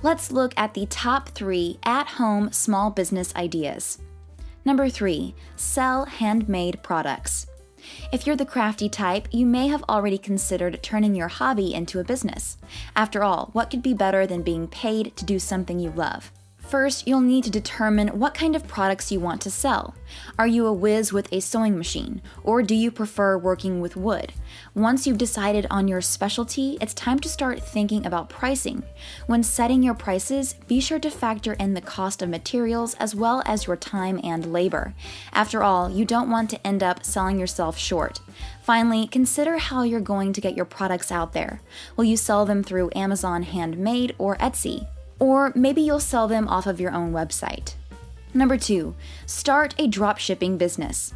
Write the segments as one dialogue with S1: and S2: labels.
S1: Let's look at the top 3 at-home small business ideas. Number 3, sell handmade products. If you're the crafty type, you may have already considered turning your hobby into a business. After all, what could be better than being paid to do something you love? First, you'll need to determine what kind of products you want to sell. Are you a whiz with a sewing machine, or do you prefer working with wood? Once you've decided on your specialty, it's time to start thinking about pricing. When setting your prices, be sure to factor in the cost of materials as well as your time and labor. After all, you don't want to end up selling yourself short. Finally, consider how you're going to get your products out there. Will you sell them through Amazon Handmade or Etsy? Or maybe you'll sell them off of your own website. Number 2, start a dropshipping business.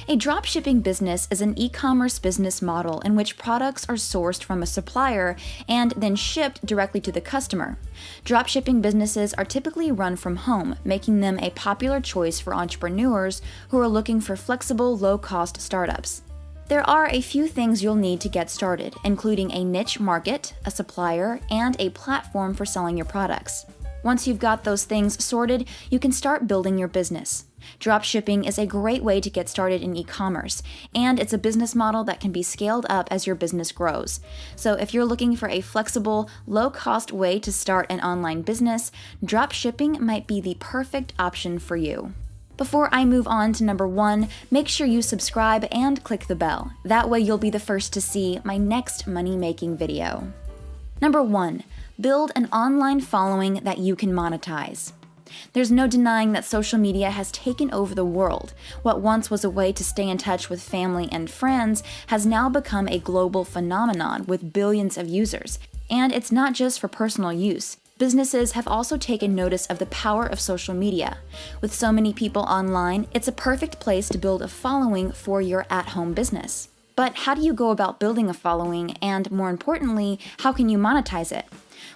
S1: A dropshipping business is an e-commerce business model in which products are sourced from a supplier and then shipped directly to the customer. Dropshipping businesses are typically run from home, making them a popular choice for entrepreneurs who are looking for flexible, low-cost startups. There are a few things you'll need to get started, including a niche market, a supplier, and a platform for selling your products. Once you've got those things sorted, you can start building your business. Dropshipping is a great way to get started in e-commerce, and it's a business model that can be scaled up as your business grows. So if you're looking for a flexible, low-cost way to start an online business, dropshipping might be the perfect option for you. Before I move on to number 1, make sure you subscribe and click the bell. That way you'll be the first to see my next money-making video. Number 1, build an online following that you can monetize. There's no denying that social media has taken over the world. What once was a way to stay in touch with family and friends has now become a global phenomenon with billions of users. And it's not just for personal use. Businesses have also taken notice of the power of social media. With so many people online, it's a perfect place to build a following for your at-home business. But how do you go about building a following, and more importantly, how can you monetize it?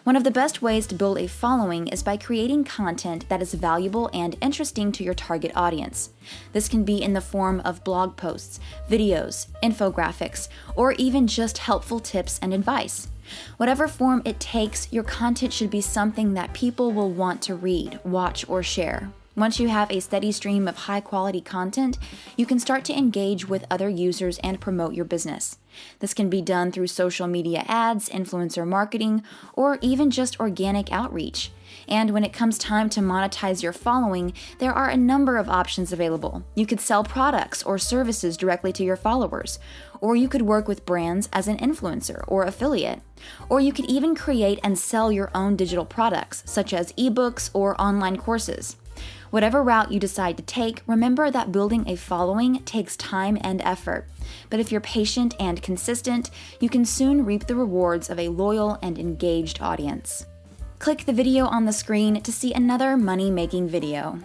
S1: One of the best ways to build a following is by creating content that is valuable and interesting to your target audience. This can be in the form of blog posts, videos, infographics, or even just helpful tips and advice. Whatever form it takes, your content should be something that people will want to read, watch, or share. Once you have a steady stream of high-quality content, you can start to engage with other users and promote your business. This can be done through social media ads, influencer marketing, or even just organic outreach. And when it comes time to monetize your following, there are a number of options available. You could sell products or services directly to your followers, or you could work with brands as an influencer or affiliate, or you could even create and sell your own digital products, such as ebooks or online courses. Whatever route you decide to take, remember that building a following takes time and effort. But if you're patient and consistent, you can soon reap the rewards of a loyal and engaged audience. Click the video on the screen to see another money-making video.